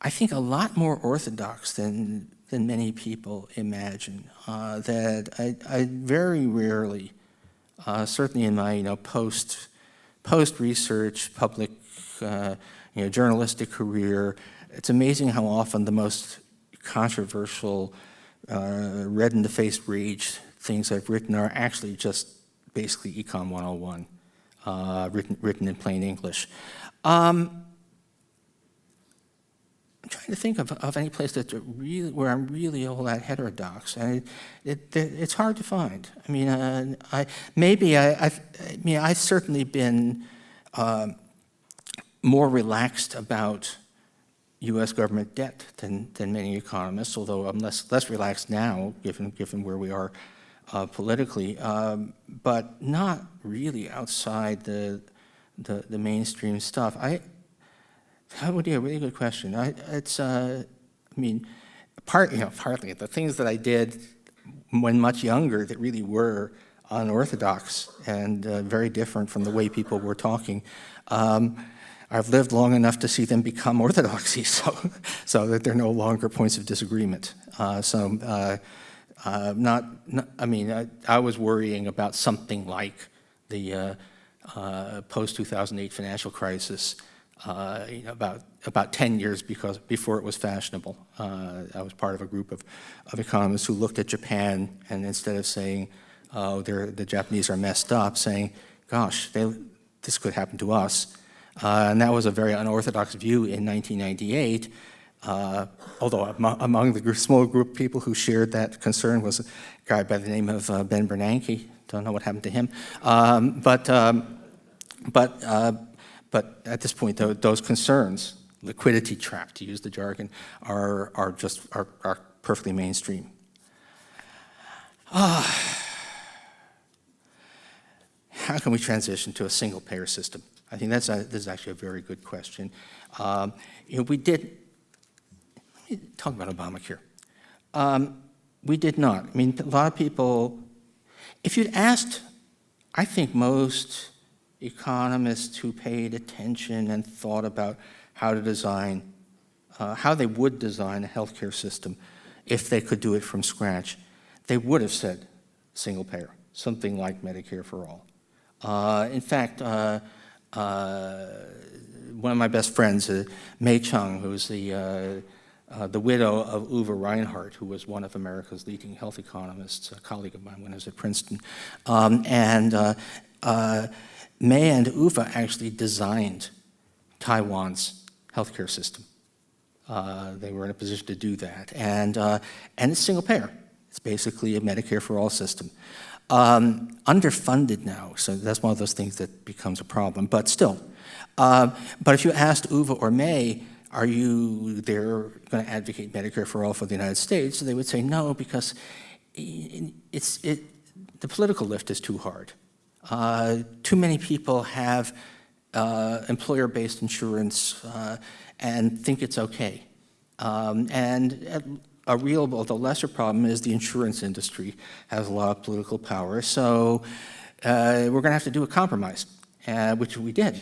[SPEAKER 1] think a lot more orthodox than many people imagine. That I very rarely, certainly in my post research public journalistic career, it's amazing how often the most controversial, red in the face rage things I've written are actually just basically Econ 101, written in plain English. I'm trying to think of any place that's where I'm really all that heterodox, and it's hard to find. I've certainly been more relaxed about U.S. government debt than many economists, although I'm less relaxed now, given where we are politically, but not really outside the mainstream stuff. That would be a really good question. Partly the things that I did when much younger that really were unorthodox and very different from the way people were talking. I've lived long enough to see them become orthodoxy, so that they're no longer points of disagreement. I was worrying about something like the post-2008 financial crisis, about 10 years before it was fashionable. I was part of a group of economists who looked at Japan, and instead of saying, oh, the Japanese are messed up, saying, gosh, this could happen to us. And that was a very unorthodox view in 1998, although among the small group of people who shared that concern was a guy by the name of Ben Bernanke. Don't know what happened to him. But at this point, those concerns, liquidity trap, to use the jargon, are perfectly mainstream. How can we transition to a single-payer system? I think this is actually a very good question. Let me talk about Obamacare. We did not. I mean, a lot of people, if you'd asked, I think most economists who paid attention and thought about how to design, how they would design a healthcare system if they could do it from scratch, they would have said single payer, something like Medicare for all. In fact, one of my best friends, Mei Chung, who's the widow of Uwe Reinhardt, who was one of America's leading health economists, a colleague of mine when I was at Princeton. Mei and Uwe actually designed Taiwan's healthcare system. They were in a position to do that. And it's single payer. It's basically a Medicare for all system. Underfunded now, so that's one of those things that becomes a problem, but still. But if you asked Uwe or Mei, are you there going to advocate Medicare for all for the United States? They would say no, because the political lift is too hard. Too many people have employer-based insurance and think it's okay. The lesser problem is the insurance industry has a lot of political power, so we're going to have to do a compromise, which we did.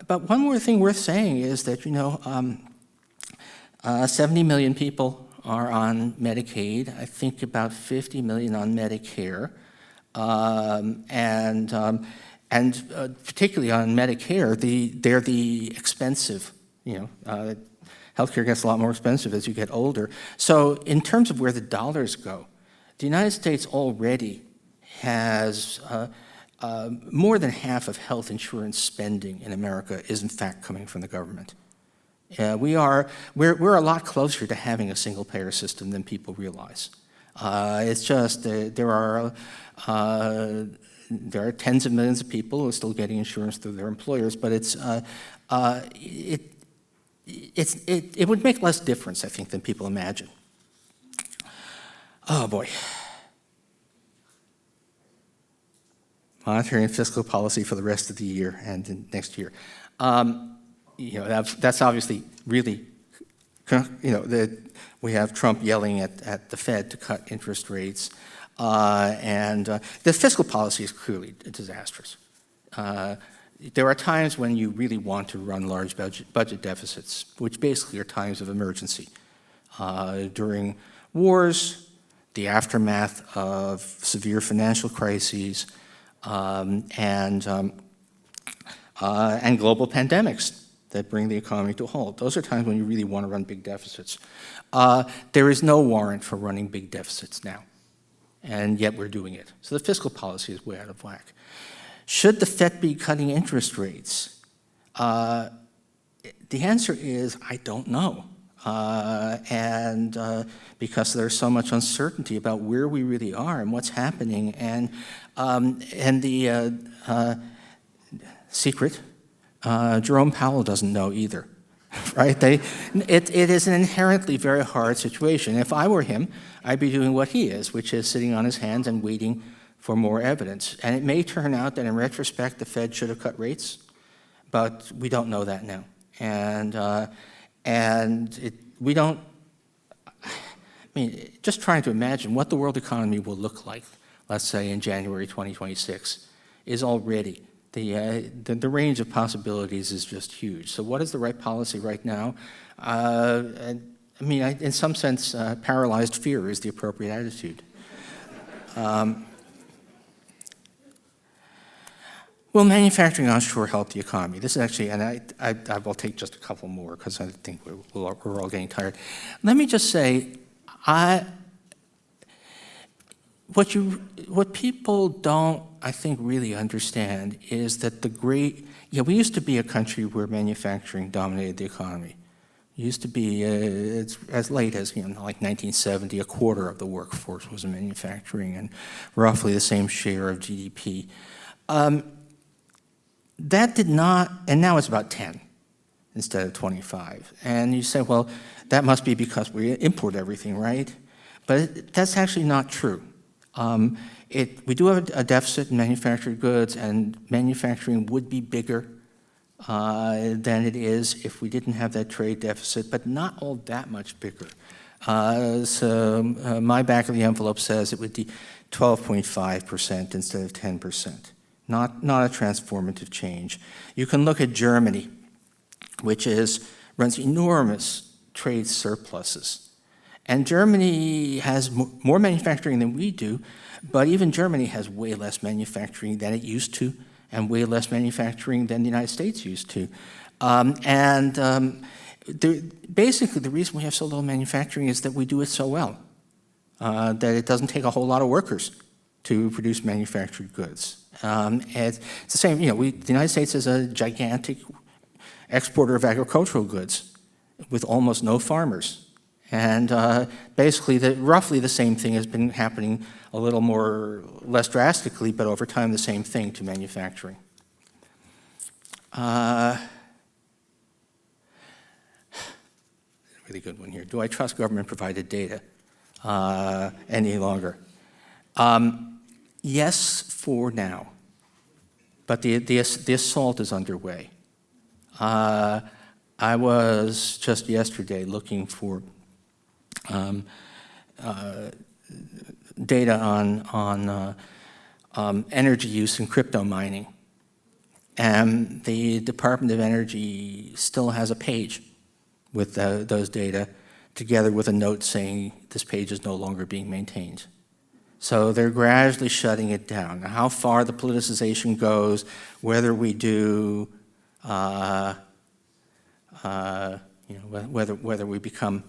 [SPEAKER 1] But one more thing worth saying is that 70 million people are on Medicaid. I think about 50 million on Medicare, and particularly on Medicare, they're the expensive. Healthcare gets a lot more expensive as you get older. So in terms of where the dollars go, the United States already has more than half of health insurance spending in America is in fact coming from the government. We're a lot closer to having a single payer system than people realize. It's just there are tens of millions of people who are still getting insurance through their employers, but it would make less difference, I think, than people imagine. Oh boy. Monetary and fiscal policy for the rest of the year and next year. That's obviously really, we have Trump yelling at the Fed to cut interest rates, and the fiscal policy is clearly disastrous. There are times when you really want to run large budget deficits, which basically are times of emergency. During wars, the aftermath of severe financial crises, and global pandemics that bring the economy to a halt. Those are times when you really want to run big deficits. There is no warrant for running big deficits now, and yet we're doing it. So the fiscal policy is way out of whack. Should the Fed be cutting interest rates? The answer is, I don't know. Because there's so much uncertainty about where we really are and what's happening, and the secret, Jerome Powell doesn't know either, right? It is an inherently very hard situation. If I were him, I'd be doing what he is, which is sitting on his hands and waiting for more evidence. And it may turn out that in retrospect, the Fed should have cut rates, but we don't know that now. We don't, just trying to imagine what the world economy will look like let's say in January 2026, is already, the range of possibilities is just huge. So what is the right policy right now? In some sense, paralyzed fear is the appropriate attitude. Will manufacturing onshore help the economy? This is actually, and I will take just a couple more because I think we're all getting tired. Let me just say, what people don't, I think, really understand is that we used to be a country where manufacturing dominated the economy. It used to be, it's as late as, like 1970, a quarter of the workforce was in manufacturing and roughly the same share of GDP. That did not, and now it's about 10 instead of 25. And you say, well, that must be because we import everything, right? But that's actually not true. We do have a deficit in manufactured goods, and manufacturing would be bigger than it is if we didn't have that trade deficit, but not all that much bigger. My back of the envelope says it would be 12.5% instead of 10%. Not a transformative change. You can look at Germany, which runs enormous trade surpluses. And Germany has more manufacturing than we do, but even Germany has way less manufacturing than it used to, and way less manufacturing than the United States used to. Basically, the reason we have so little manufacturing is that we do it so well, that it doesn't take a whole lot of workers to produce manufactured goods. It's the same, the United States is a gigantic exporter of agricultural goods with almost no farmers. And basically, roughly the same thing has been happening a little less drastically, but over time the same thing to manufacturing. Really good one here. Do I trust government-provided data any longer? Yes, for now, but the assault is underway. I was just yesterday looking for data on energy use in crypto mining, and the Department of Energy still has a page with those data, together with a note saying this page is no longer being maintained. So they're gradually shutting it down. Now, how far the politicization goes, whether we do, whether we become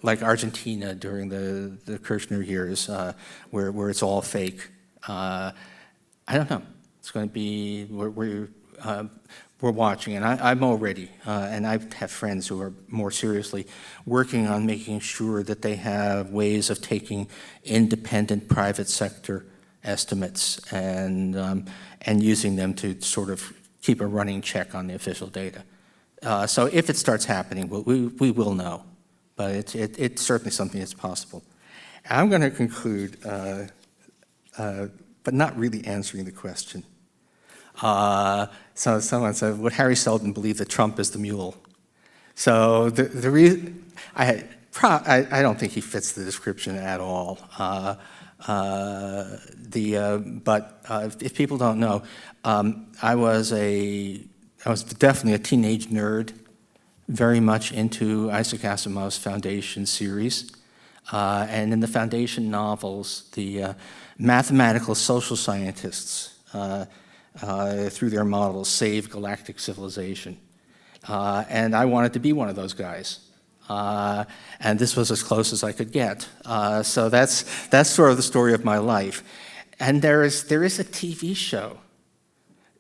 [SPEAKER 1] like Argentina during the Kirchner years, where it's all fake. I don't know. It's going to be we're watching, and I'm already, and I have friends who are more seriously working on making sure that they have ways of taking independent private sector estimates and using them to sort of keep a running check on the official data. So if it starts happening, we will know, but it's certainly something that's possible. I'm going to conclude, but not really answering the question. So someone said, would Harry Seldon believe that Trump is the mule? So the reason, I don't think he fits the description at all. But if people don't know, I was definitely a teenage nerd, very much into Isaac Asimov's Foundation series. And in the Foundation novels, the mathematical social scientists, through their models, save galactic civilization. And I wanted to be one of those guys. And this was as close as I could get. So that's sort of the story of my life. And there is a TV show,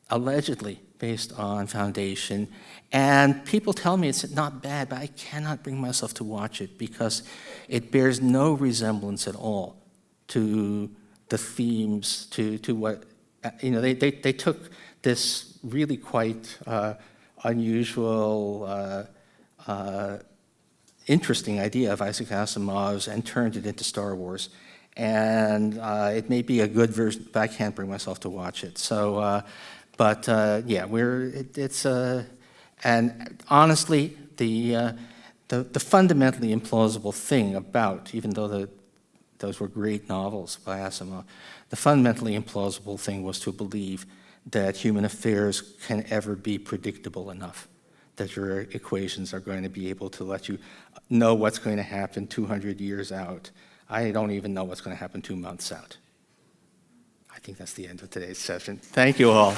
[SPEAKER 1] allegedly based on Foundation, and people tell me it's not bad, but I cannot bring myself to watch it because it bears no resemblance at all to the themes, to what, they took this really quite unusual, interesting idea of Isaac Asimov's and turned it into Star Wars. And it may be a good version, but I can't bring myself to watch it. So, yeah, and honestly, the The fundamentally implausible thing about, even though those were great novels by Asimov, the fundamentally implausible thing was to believe that human affairs can ever be predictable enough, that your equations are going to be able to let you know what's going to happen 200 years out. I don't even know what's going to happen 2 months out. I think that's the end of today's session. Thank you all.